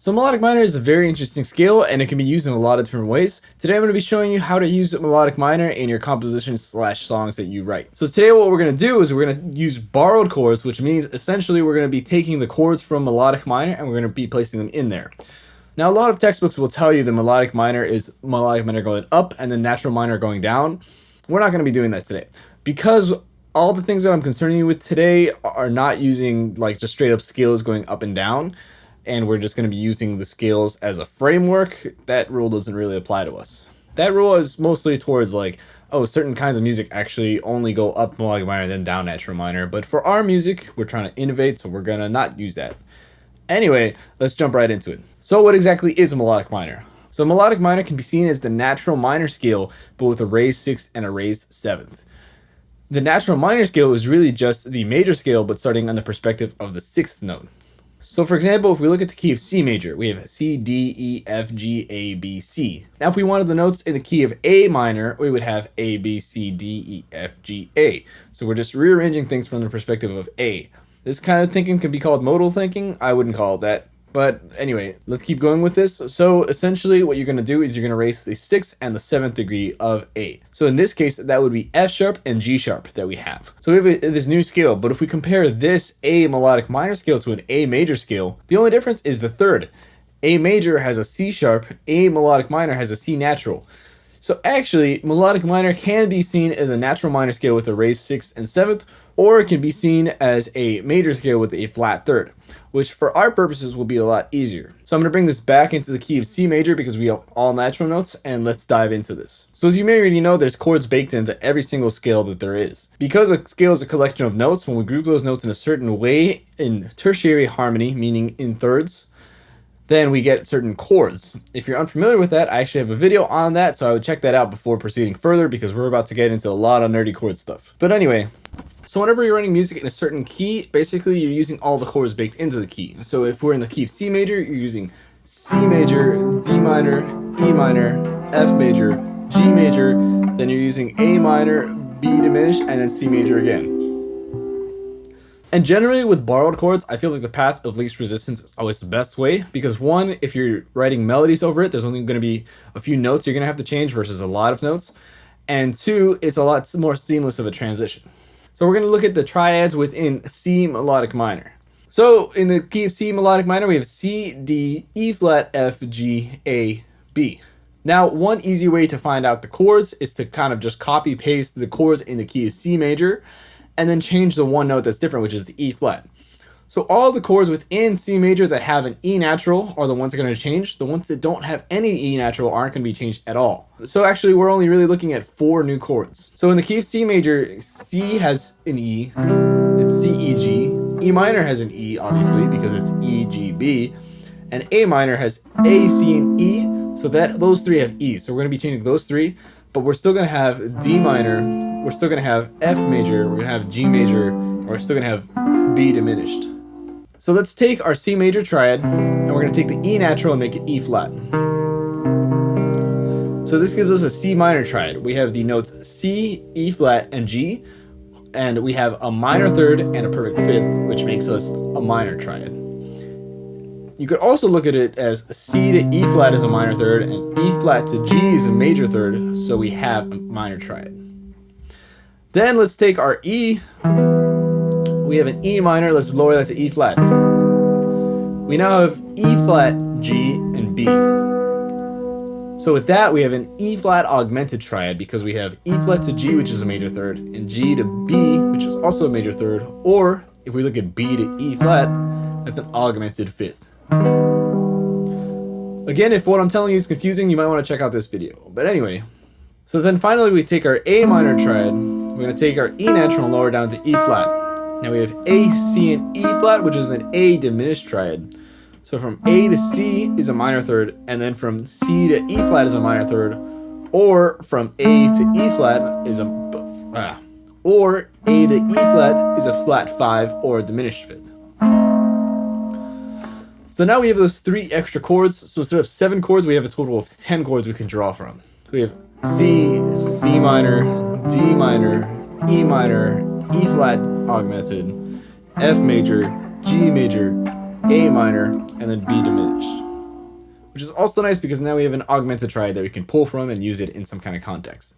So melodic minor is a very interesting scale and it can be used in a lot of different ways. Today I'm going to be showing you how to use melodic minor in your compositions/songs that you write. So today what we're going to do is we're going to use borrowed chords, which means essentially we're going to be taking the chords from melodic minor and we're going to be placing them in there. Now a lot of textbooks will tell you the melodic minor is melodic minor going up and then natural minor going down. We're not going to be doing that today because all the things that I'm concerning you with today are not using like just straight up scales going up and down. And we're just going to be using the scales as a framework. That rule doesn't really apply to us. That rule is mostly towards like, oh, certain kinds of music actually only go up melodic minor then down natural minor. But for our music, we're trying to innovate, so we're going to not use that. Anyway, let's jump right into it. So what exactly is a melodic minor? So melodic minor can be seen as the natural minor scale, but with a raised sixth and a raised seventh. The natural minor scale is really just the major scale, but starting on the perspective of the sixth note. So for example, if we look at the key of C major, we have C, D, E, F, G, A, B, C. Now if we wanted the notes in the key of A minor, we would have A, B, C, D, E, F, G, A. So we're just rearranging things from the perspective of A. This kind of thinking can be called modal thinking. I wouldn't call it that. But anyway, let's keep going with this. So essentially what you're going to do is you're going to raise the 6th and the 7th degree of A. So in this case, that would be F sharp and G sharp that we have. So we have this new scale, but if we compare this A melodic minor scale to an A major scale, the only difference is the third. A major has a C sharp, A melodic minor has a C natural. So actually, melodic minor can be seen as a natural minor scale with a raised 6th and 7th, or it can be seen as a major scale with a flat third, which for our purposes will be a lot easier. So I'm going to bring this back into the key of C major because we have all natural notes, and let's dive into this. So as you may already know, there's chords baked into every single scale that there is. Because a scale is a collection of notes, when we group those notes in a certain way in tertiary harmony, meaning in thirds, then we get certain chords. If you're unfamiliar with that, I actually have a video on that, so I would check that out before proceeding further because we're about to get into a lot of nerdy chord stuff. But anyway, so whenever you're writing music in a certain key, basically you're using all the chords baked into the key. So if we're in the key of C major, you're using C major, D minor, E minor, F major, G major, then you're using A minor, B diminished, and then C major again. And generally with borrowed chords, I feel like the path of least resistance is always the best way because one, if you're writing melodies over it, there's only going to be a few notes you're going to have to change versus a lot of notes. And two, it's a lot more seamless of a transition. So we're going to look at the triads within C melodic minor. So in the key of C melodic minor, we have C, D, E flat, F, G, A, B. Now, one easy way to find out the chords is to kind of just copy paste the chords in the key of C major and then change the one note that's different, which is the E flat. So all the chords within C major that have an E natural are the ones that are going to change. The ones that don't have any E natural aren't going to be changed at all. So actually, we're only really looking at 4 new chords. So in the key of C major, C has an E, it's C, E, G. E minor has an E, obviously, because it's E, G, B. And A minor has A, C, and E, so that those 3 have E. So we're going to be changing those 3, but we're still going to have D minor, we're still going to have F major, we're going to have G major, and we're still going to have B diminished. So let's take our C major triad, and we're going to take the E natural and make it E flat. So this gives us a C minor triad. We have the notes C, E flat, and G, and we have a minor third and a perfect fifth, which makes us a minor triad. You could also look at it as C to E flat is a minor third, and E flat to G is a major third, so we have a minor triad. Then let's take our E. We have an E minor, let's lower that to E flat. We now have E flat, G, and B. So with that, we have an E flat augmented triad because we have E flat to G, which is a major third, and G to B, which is also a major third, or if we look at B to E flat, that's an augmented fifth. Again, if what I'm telling you is confusing, you might want to check out this video. But anyway, so then finally we take our A minor triad, we're going to take our E natural and lower down to E flat. Now we have A, C, and E flat, which is an A diminished triad. So from A to C is a minor third, and then from C to E flat is a minor third, or from A to E flat is or A to E flat is a flat 5 or a diminished fifth. So now we have those 3 extra chords. So instead of 7 chords, we have a total of 10 chords we can draw from. So we have C, C minor, D minor, E minor, E flat augmented, F major, G major, A minor, and then B diminished. which is also nice because now we have an augmented triad that we can pull from and use it in some kind of context.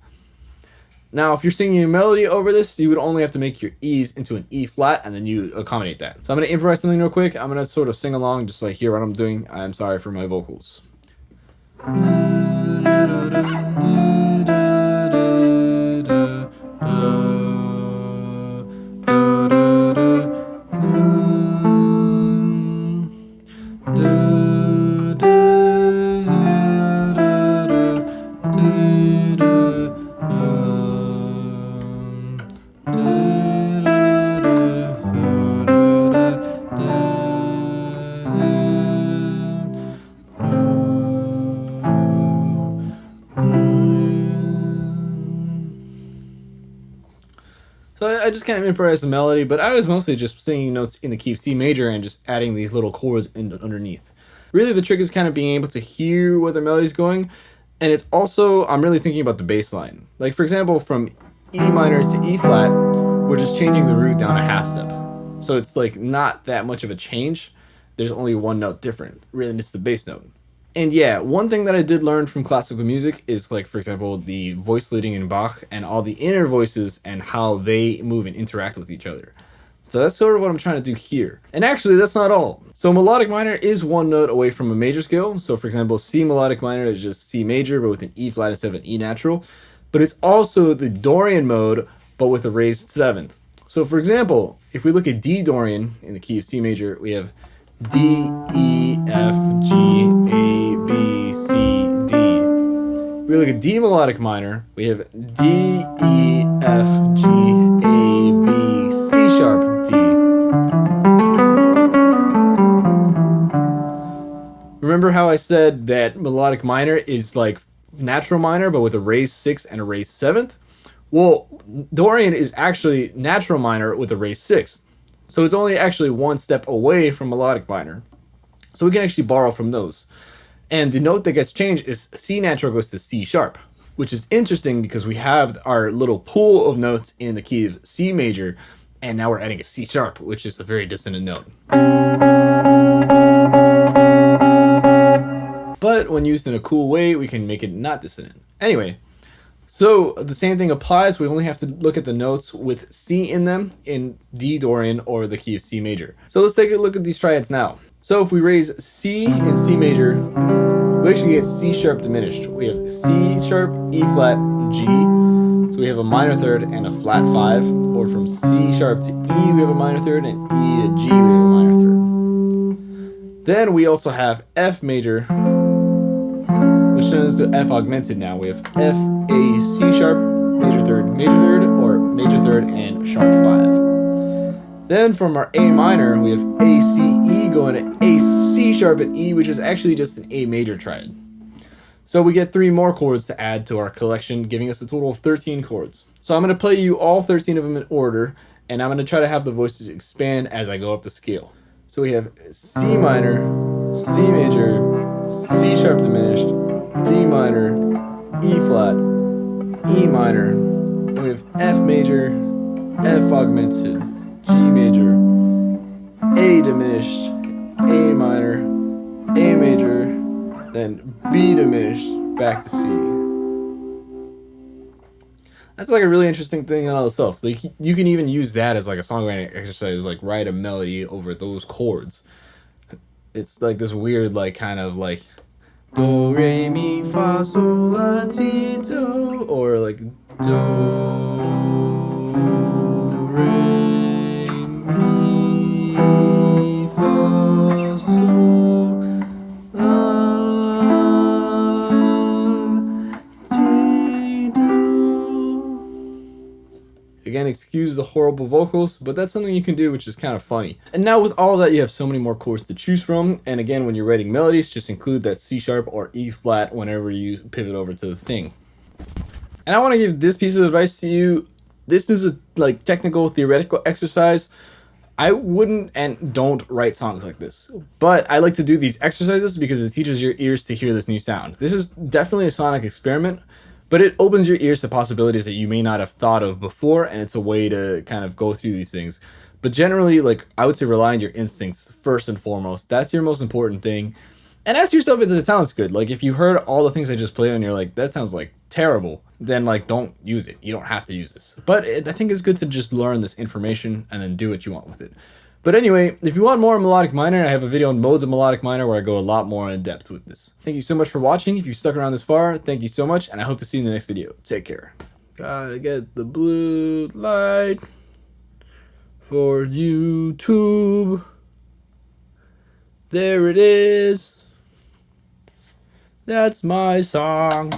Now, if you're singing a melody over this, you would only have to make your E's into an E flat, and then you accommodate that. So I'm going to improvise something real quick. I'm going to sort of sing along just so I hear what I'm doing. I'm sorry for my vocals. So I just kind of improvised the melody, but I was mostly just singing notes in the key of C major and just adding these little chords underneath. Really, the trick is kind of being able to hear where the melody's going, and it's also, I'm really thinking about the bass line. Like, for example, from E minor to E flat, we're just changing the root down a half step. So it's like not that much of a change. There's only one note different. Really, it's the bass note. And yeah, one thing that I did learn from classical music is, like, for example, the voice leading in Bach and all the inner voices and how they move and interact with each other. So that's sort of what I'm trying to do here. And actually, that's not all. So melodic minor is one note away from a major scale. So for example, C melodic minor is just C major, but with an E flat instead of an E natural. But it's also the Dorian mode, but with a raised seventh. So for example, if we look at D Dorian in the key of C major, we have D, E, F, G, A, B, C, D. If we look at D melodic minor, we have D, E, F, G, A, B, C sharp, D. Remember how I said that melodic minor is like natural minor, but with a raised sixth and a raised seventh? Well, Dorian is actually natural minor with a raised sixth. So it's only actually one step away from melodic minor. So we can actually borrow from those. And the note that gets changed is C natural goes to C sharp, which is interesting because we have our little pool of notes in the key of C major, and now we're adding a C sharp, which is a very dissonant note. But when used in a cool way, we can make it not dissonant. Anyway, so the same thing applies. We only have to look at the notes with C in them in D Dorian or the key of C major. So let's take a look at these triads now. So if we raise C in C major, we actually get C sharp diminished. We have C sharp, E flat, G. So we have a minor third and a flat five. Or from C sharp to E, we have a minor third, and E to G, we have a minor third. Then we also have F major, which turns to F augmented now. We have F, A, C sharp, major third, or major third, and sharp five. Then from our A minor, we have A, C, E going to A, C sharp, and E, which is actually just an A major triad. So we get 3 more chords to add to our collection, giving us a total of 13 chords. So I'm going to play you all 13 of them in order, and I'm going to try to have the voices expand as I go up the scale. So we have C minor, C major, C sharp diminished, D minor, E flat, E minor, then we have F major, F augmented, G major, A diminished, A minor, A major, then B diminished, back to C. That's like a really interesting thing in all itself. Like, you can even use that as like a songwriting exercise, like write a melody over those chords. It's like this weird, like, kind of like do, re, mi, fa, sol, la, ti, do, or like do, re, mi, fa, sol, la, ti, do. Again, excuse the horrible vocals, but that's something you can do, which is kind of funny. And now with all that, you have so many more chords to choose from. And again, when you're writing melodies, just include that C sharp or E flat whenever you pivot over to the thing. And I want to give this piece of advice to you. This is a like technical, theoretical exercise. I wouldn't and don't write songs like this, but I like to do these exercises because it teaches your ears to hear this new sound. This is definitely a sonic experiment, but it opens your ears to possibilities that you may not have thought of before, and it's a way to kind of go through these things. But generally, like, I would say rely on your instincts first and foremost. That's your most important thing. And ask yourself if it sounds good. Like if you heard all the things I just played and you're like, that sounds like terrible, then like don't use it. You don't have to use this. But I think it's good to just learn this information and then do what you want with it. But anyway, if you want more Melodic Minor, I have a video on modes of Melodic Minor where I go a lot more in depth with this. Thank you so much for watching. If you stuck around this far, thank you so much, and I hope to see you in the next video. Take care. Gotta get the blue light for YouTube. There it is. That's my song.